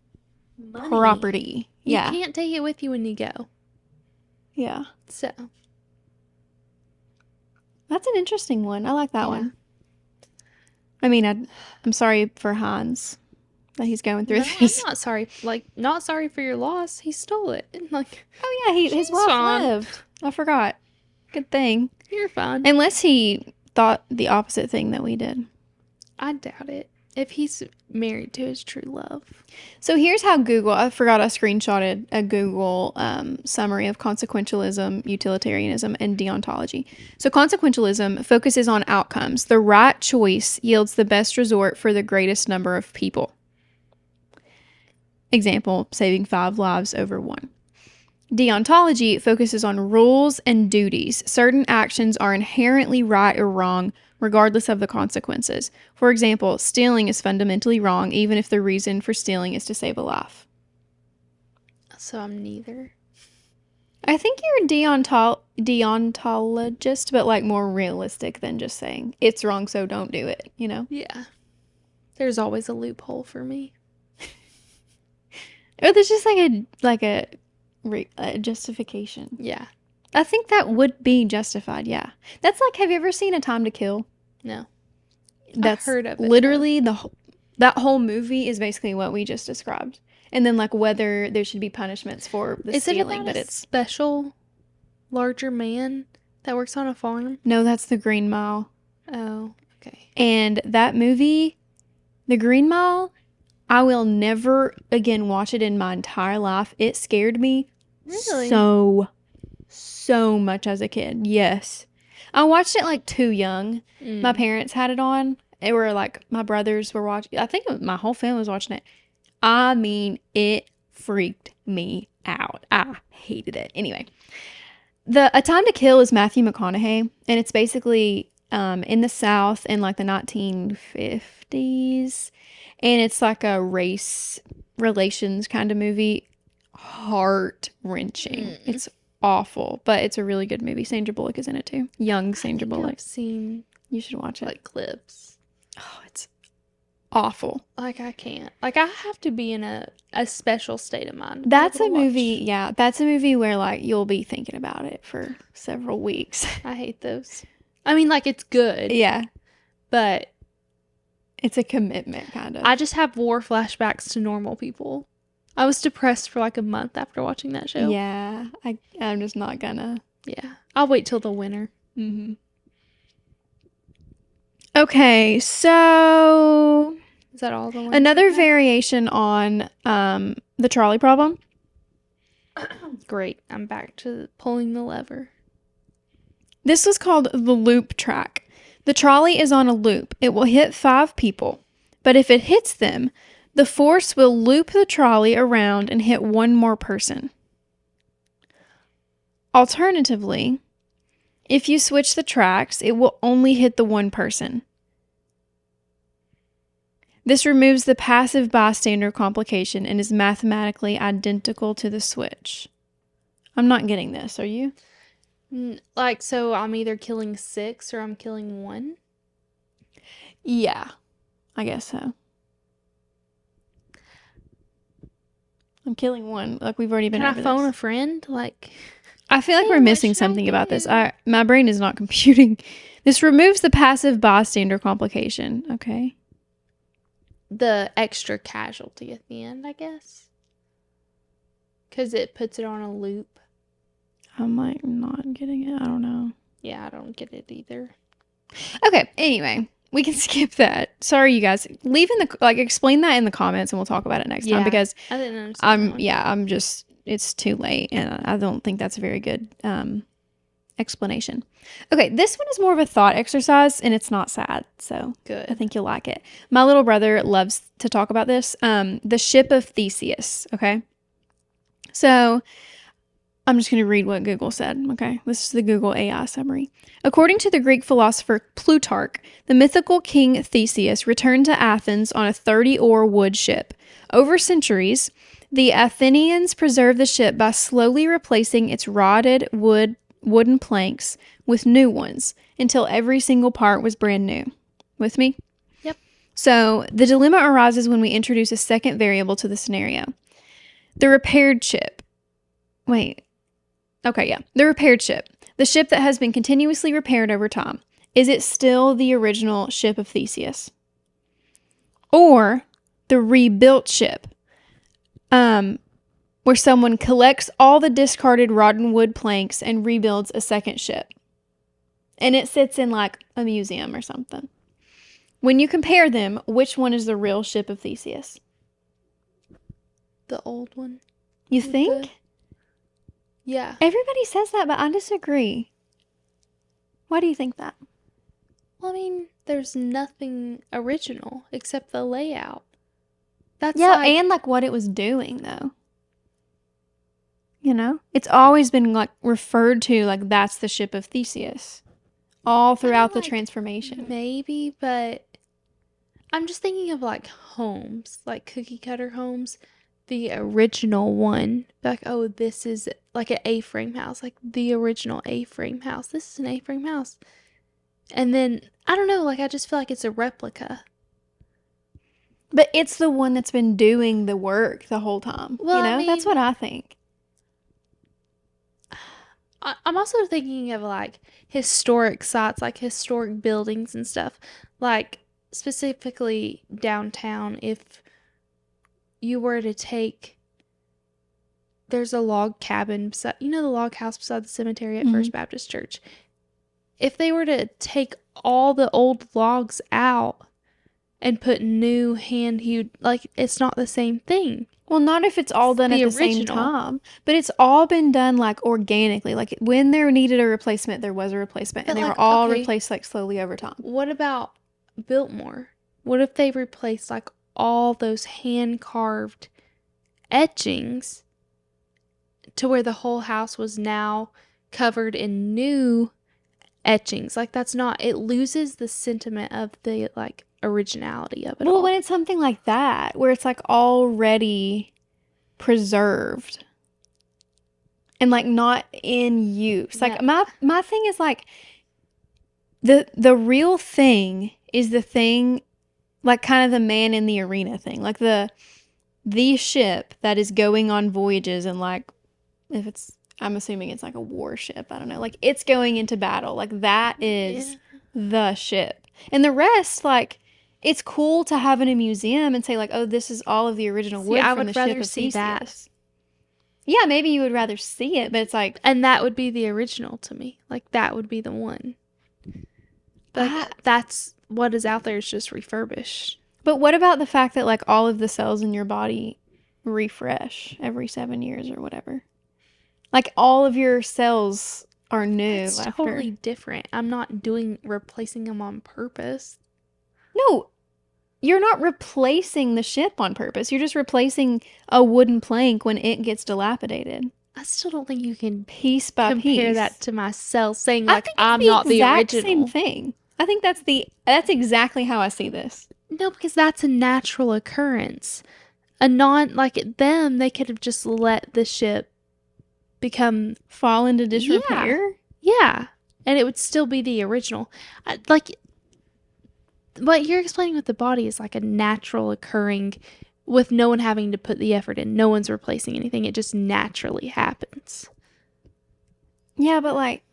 B: money.
A: Property.
B: You can't take it with you when you go.
A: Yeah.
B: So.
A: That's an interesting one. I like that one. I mean, I'm sorry for Heinz that he's going through this.
B: I'm not sorry. Not sorry for your loss. He stole it.
A: Oh yeah, his wife lived. I forgot. Good thing.
B: You're fine.
A: Unless he thought the opposite thing that we did.
B: I doubt it. If he's married to his true love.
A: So here's how I forgot I screenshotted a Google summary of consequentialism, utilitarianism, and deontology. So consequentialism focuses on outcomes. The right choice yields the best result for the greatest number of people. Example, saving 5 lives over 1. Deontology focuses on rules and duties. Certain actions are inherently right or wrong, regardless of the consequences. For example, stealing is fundamentally wrong, even if the reason for stealing is to save a life.
B: So I'm neither.
A: I think you're a deontologist, but like more realistic than just saying it's wrong, so don't do it, you know?
B: Yeah. There's always a loophole for me.
A: Or there's just a justification.
B: Yeah.
A: I think that would be justified, yeah. That's like, have you ever seen A Time to Kill?
B: No.
A: That's
B: heard of it,
A: literally that whole movie is basically what we just described. And then like whether there should be punishments for the stealing, but it's
B: special larger man that works on a farm.
A: No, that's The Green Mile.
B: Oh, okay.
A: And that movie, The Green Mile, I will never again watch it in my entire life. It scared me
B: Really?
A: so much as a kid. Yes. I watched it like too young. My parents had it on. It were like my brothers were watching. I think my whole family was watching it. I mean, it freaked me out. I hated it. Anyway, A Time to Kill is Matthew McConaughey, and it's basically in the South in like the 1950s, and it's like a race relations kind of movie. Heart-wrenching. It's awful, but it's a really good movie. Sandra Bullock is in it too. Young Sandra Bullock.
B: I've seen
A: You should watch it.
B: like clips.
A: Oh, it's awful.
B: Like I can't. Like I have to be in a special state of mind.
A: That's a movie, yeah. That's a movie where like you'll be thinking about it for several weeks.
B: I hate those. I mean, like it's good.
A: Yeah.
B: But
A: it's a commitment kind of.
B: I just have war flashbacks to normal people. I was depressed for like a month after watching that show.
A: Yeah. I'm just not gonna.
B: Yeah. I'll wait till the winter.
A: Mm-hmm. Okay, so
B: Is that all the ones?
A: Another variation on the trolley problem.
B: Great. I'm back to pulling the lever.
A: This was called the loop track. The trolley is on a loop. It will hit 5 people, but if it hits them, the force will loop the trolley around and hit 1 more person. Alternatively, if you switch the tracks, it will only hit the 1 person. This removes the passive bystander complication and is mathematically identical to the switch. I'm not getting this, are you?
B: Like, so I'm either killing 6 or I'm killing 1?
A: Yeah, I guess so. I'm killing 1. Like, we've already been over
B: Can I phone
A: this.
B: a friend? Like,
A: I feel like
B: hey,
A: we're missing something about this. My brain is not computing. This removes the passive bystander complication. Okay.
B: The extra casualty at the end, I guess. Because it puts it on a loop.
A: I'm like not getting it. I don't know.
B: Yeah, I don't get it either.
A: Okay. Anyway, we can skip that. Sorry, you guys. Leave in the explain that in the comments, and we'll talk about it next time because
B: I didn't understand.
A: I'm just it's too late, and I don't think that's a very good explanation. Okay, this one is more of a thought exercise, and it's not sad, so
B: Good.
A: I think you'll like it. My little brother loves to talk about this. The ship of Theseus. Okay, so I'm just going to read what Google said. Okay, this is the Google AI summary. According to the Greek philosopher Plutarch, the mythical king Theseus returned to Athens on a 30-oar wood ship. Over centuries, the Athenians preserved the ship by slowly replacing its rotted wooden planks with new ones until every single part was brand new. With me?
B: Yep.
A: So the dilemma arises when we introduce a second variable to the scenario. The repaired ship. Wait. Okay, yeah. The repaired ship. The ship that has been continuously repaired over time. Is it still the original ship of Theseus? Or the rebuilt ship, where someone collects all the discarded rotten wood planks and rebuilds a second ship. And it sits in like a museum or something. When you compare them, which one is the real ship of Theseus?
B: The old one.
A: You think?
B: Yeah.
A: Everybody says that, but I disagree. Why do you think that?
B: Well, I mean, there's nothing original except the layout. That's
A: Yeah,
B: like,
A: and like what it was doing though. You know? It's always been like referred to like that's the ship of Theseus. All throughout the
B: like,
A: transformation.
B: maybe, but I'm just thinking of like homes, like cookie cutter homes. The original one, like, oh, this is like an A-frame house, like the original A-frame house. This is an A-frame house. And then, I don't know, like, I just feel like it's a replica.
A: But it's the one that's been doing the work the whole time.
B: Well,
A: you
B: I
A: know? That's
B: mean,
A: what I think.
B: I'm also thinking of like historic sites, like historic buildings and stuff. Like, specifically downtown, if you were to take, there's a log cabin beside, you know, the log house beside the cemetery at First Baptist Church. If they were to take all the old logs out and put new hand hewed, like, it's not the same thing.
A: Well, not if it's all done
B: the
A: at the same
B: original.
A: time, but it's all been done like organically. Like when there needed a replacement, there was a replacement,
B: But,
A: and they
B: like,
A: were all
B: okay.
A: replaced like slowly over time.
B: What about Biltmore? What if they replaced like all those hand carved etchings to where the whole house was now covered in new etchings? Like, that's not, it loses the sentiment of the like originality of it
A: Well,
B: all.
A: when it's something like that, where it's like already preserved and like not in use. Like my thing is like the real thing is the thing, like kind of the man in the arena thing, like the ship that is going on voyages, and like if it's, I'm assuming it's like a warship, I don't know, like it's going into battle, like that is the ship. And the rest, like, it's cool to have in a museum and say like, oh, this is all of the original wood from the ship of Theseus. That. Yeah, maybe you would rather see it, but it's like,
B: and that would be the original to me. Like, that would be the one. Like, that's what is out there is just refurbished.
A: But what about the fact that like all of the cells in your body refresh every 7 years or whatever? Like all of your cells are new.
B: It's totally different. I'm not replacing them on purpose.
A: No, you're not replacing the ship on purpose. You're just replacing a wooden plank when it gets dilapidated.
B: I still don't think you can
A: piece by
B: compare
A: piece
B: that to my cells, saying like
A: I'm
B: not the original.
A: Same thing. I think that's exactly how I see this.
B: No, because that's a natural occurrence. Like them, they could have just let the ship fall into disrepair. Yeah, and it would still be the original. Like what you're explaining with the body is like a natural occurring, with no one having to put the effort in. No one's replacing anything. It just naturally happens.
A: Yeah, but like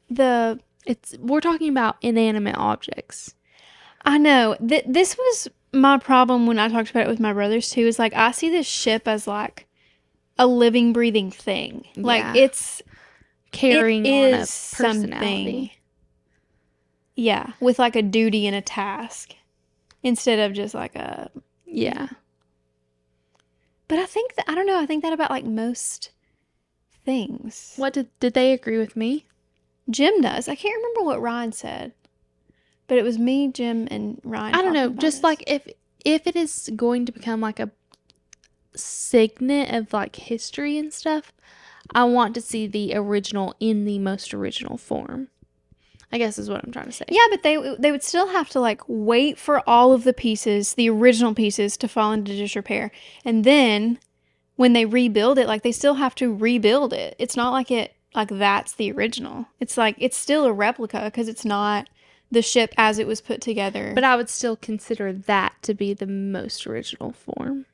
B: we're talking about inanimate objects.
A: I know. This was my problem when I talked about it with my brothers too, is like I see this ship as like a living, breathing thing. Yeah. Like it's
B: carrying on a personality.
A: Something. Yeah, with like a duty and a task instead of just like a...
B: Yeah.
A: But I think that, I don't know, I think that about like most things.
B: What did they agree with me?
A: Jim does. I can't remember what Ryan said, but it was me, Jim, and Ryan.
B: I don't know. Just like if it is going to become like a signet of like history and stuff, I want to see the original in the most original form, I guess is what I'm trying to say.
A: Yeah, but they would still have to like wait for all of the pieces, the original pieces, to fall into disrepair, and then when they rebuild it, like they still have to rebuild it. It's not like that's the original. It's like it's still a replica because it's not the ship as it was put together.
B: But I would still consider that to be the most original form.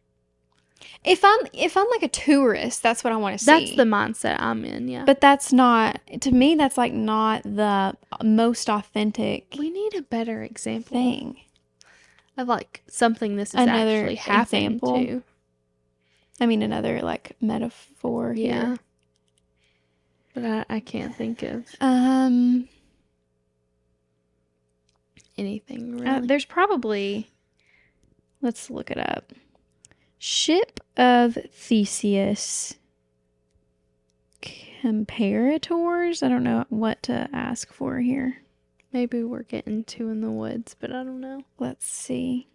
A: If I'm like a tourist, that's what I want to see.
B: That's the mindset I'm in, yeah.
A: But that's not, to me, that's like not the most authentic.
B: We need a better example
A: thing
B: of like something this is another actually happening to.
A: I mean, another like metaphor here.
B: Yeah. But I can't think of anything really.
A: There's probably, let's look it up. Ship of Theseus comparators. I don't know what to ask for here.
B: Maybe we're getting too in the woods, but I don't know.
A: Let's see.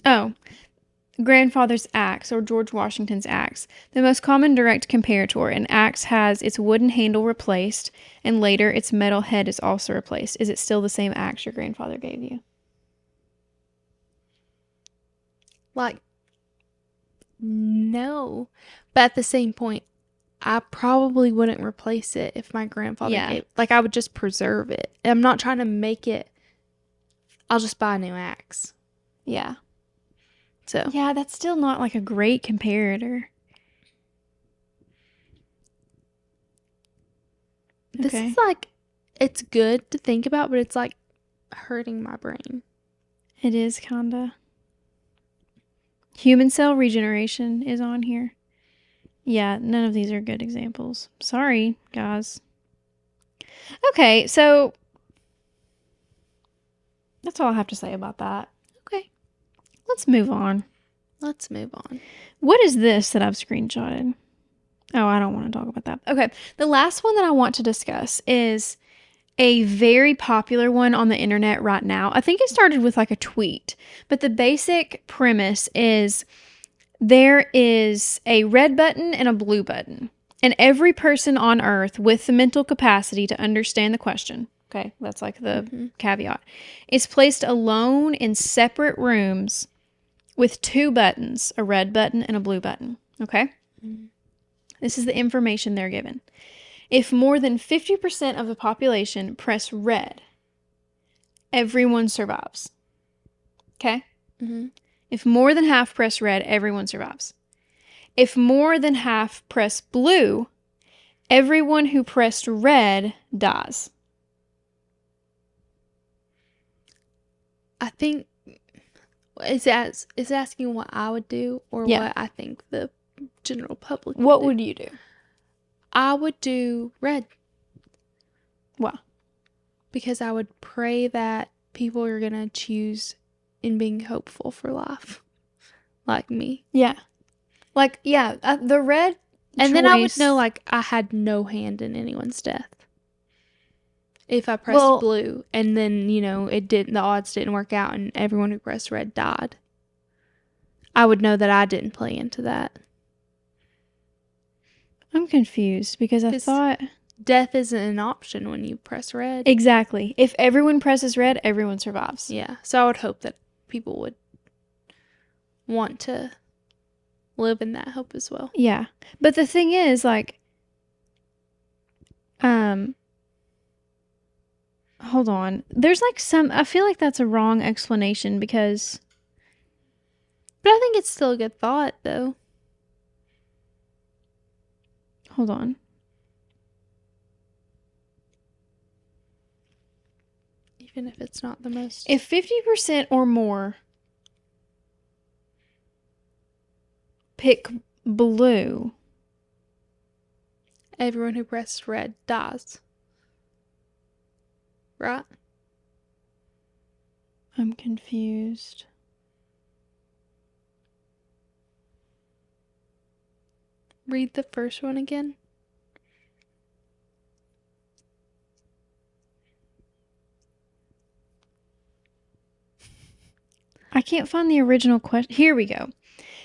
A: Oh, grandfather's axe or George Washington's axe. The most common direct comparator. An axe has its wooden handle replaced, and later its metal head is also replaced. Is it still the same axe your grandfather gave you?
B: Like, no. But at the same point, I probably wouldn't replace it if my grandfather gave. Like, I would just preserve it. I'm not trying to make it. I'll just buy a new axe.
A: Yeah.
B: So.
A: Yeah, that's still not like a great comparator.
B: This is like, it's good to think about, but it's like hurting my brain.
A: It is kinda. Human cell regeneration is on here. Yeah, none of these are good examples. Sorry, guys. Okay, so that's all I have to say about that.
B: Okay.
A: Let's move on.
B: What
A: is this that I've screenshotted? Oh, I don't want to talk about that. Okay, the last one that I want to discuss is a very popular one on the internet right now. I think it started with like a tweet, but the basic premise is there is a red button and a blue button, and every person on earth with the mental capacity to understand the question, okay, that's like the caveat, is placed alone in separate rooms with two buttons, a red button and a blue button, okay? This is the information they're given. If more than 50% of the population press red, everyone survives. Okay? If more than half press red, everyone survives. If more than half press blue, everyone who pressed red dies.
B: I think is asking what I would do or what I think the general public would do.
A: What would you do?
B: I would do red.
A: Why?
B: Because I would pray that people are going to choose in being hopeful for life. Like me.
A: Yeah. Like, yeah, the red
B: and
A: choice.
B: Then I would know, like, I had no hand in anyone's death. If I pressed blue and then, you know, the odds didn't work out and everyone who pressed red died. I would know that I didn't play into that.
A: I'm confused because I thought
B: death isn't an option when you press red.
A: Exactly. If everyone presses red, everyone survives.
B: Yeah. So I would hope that people would want to live in that hope as well.
A: Yeah. But the thing is, like, hold on. There's like I feel like that's a wrong explanation because.
B: But I think it's still a good thought, though.
A: Hold on.
B: Even if it's not the most.
A: If 50% or more pick blue,
B: everyone who pressed red dies. Right?
A: I'm confused.
B: Read the first one again.
A: I can't find the original question. Here we go.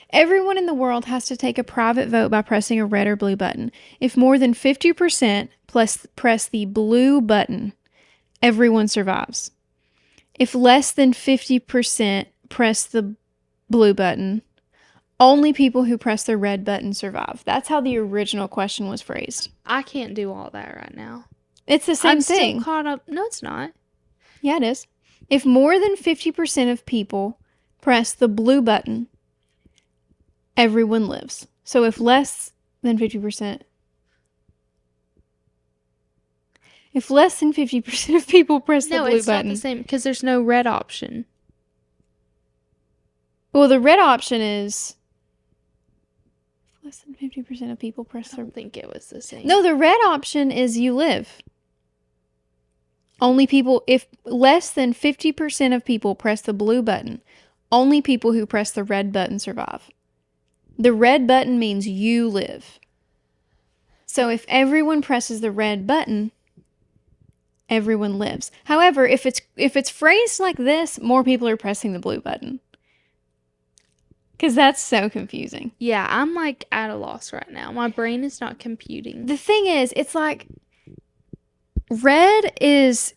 A: Everyone in the world has to take a private vote by pressing a red or blue button. If more than 50% press the blue button, everyone survives. If less than 50% press the blue button, only people who press the red button survive. That's how the original question was phrased.
B: I can't do all that right now.
A: It's the same thing.
B: I'm still caught up. No, it's not.
A: Yeah, it is. If more than 50% of people press the blue button, everyone lives. So if less than 50%, if less than 50% of people press the blue button. No,
B: it's not the same because there's no red option.
A: Well, the red option is less than 50% of people press
B: I don't think it was the same.
A: No, the red option is you live. If less than 50% of people press the blue button, only people who press the red button survive. The red button means you live. So if everyone presses the red button, everyone lives. However, if it's phrased like this, more people are pressing the blue button. Because that's so confusing.
B: Yeah, I'm like at a loss right now. My brain is not computing.
A: The thing is, it's like red is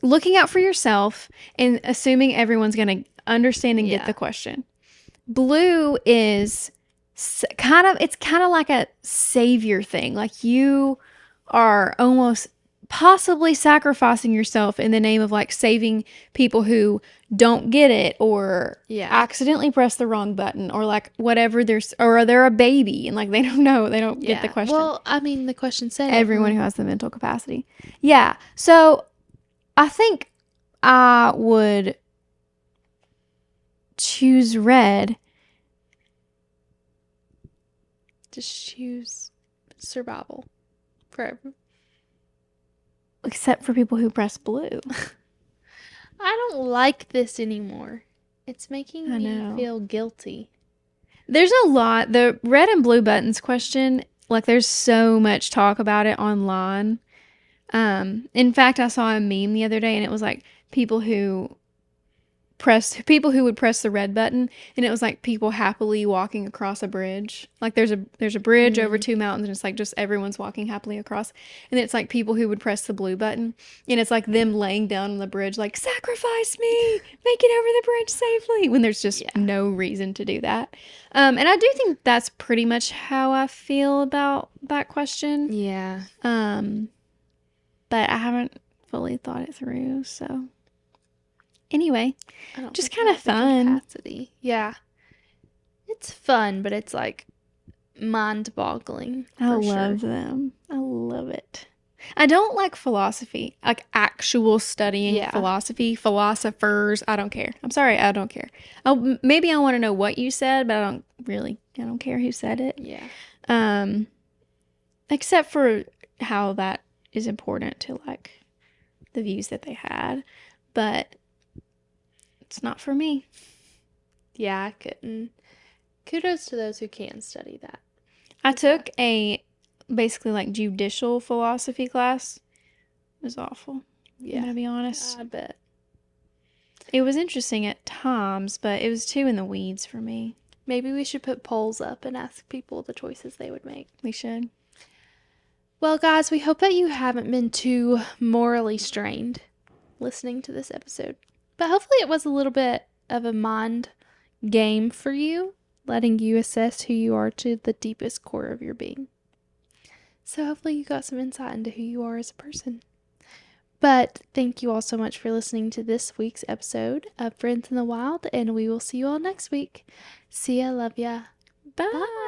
A: looking out for yourself and assuming everyone's going to understand and get
B: Yeah.
A: the question. Blue is kind of like a savior thing. Like you are almost possibly sacrificing yourself in the name of like saving people who don't get it or
B: Yeah.
A: accidentally press the wrong button or like whatever or they're a baby and like they don't know, they don't get the question.
B: Well, I mean, the question said
A: Everyone who has the mental capacity. Yeah. So I think I would choose red.
B: Just choose survival forever.
A: Except for people who press blue.
B: I don't like this anymore. It's making
A: I
B: me
A: know.
B: feel guilty.
A: There's a lot. The red and blue buttons question, like there's so much talk about it online. In fact, I saw a meme the other day and it was like people who would press the red button and it was like people happily walking across a bridge. Like there's a bridge over two mountains and it's like just everyone's walking happily across. And it's like people who would press the blue button and it's like them laying down on the bridge like sacrifice me, make it over the bridge safely when there's just no reason to do that. And I do think that's pretty much how I feel about that question.
B: Yeah.
A: But I haven't fully thought it through, so anyway,
B: I don't
A: just
B: think
A: kind
B: I
A: of
B: have the
A: fun.
B: capacity. Yeah. It's fun, but it's like mind-boggling.
A: I
B: for
A: love
B: sure.
A: them. I love it. I don't like philosophy, like actual studying philosophy, philosophers. I don't care. I'm sorry, I don't care. Maybe I want to know what you said, but I don't care who said it.
B: Yeah.
A: Except for how that is important to like the views that they had, but it's not for me.
B: Yeah, I couldn't. Kudos to those who can study that.
A: I took a basically like judicial philosophy class. It was awful.
B: Yeah.
A: I'm gonna be honest.
B: I bet.
A: It was interesting at times, but it was too in the weeds for me.
B: Maybe we should put polls up and ask people the choices they would make.
A: We should.
B: Well, guys, we hope that you haven't been too morally strained listening to this episode. But hopefully it was a little bit of a mind game for you, letting you assess who you are to the deepest core of your being. So hopefully you got some insight into who you are as a person. But thank you all so much for listening to this week's episode of Friends in the Wild, and we will see you all next week. See ya, love ya.
A: Bye.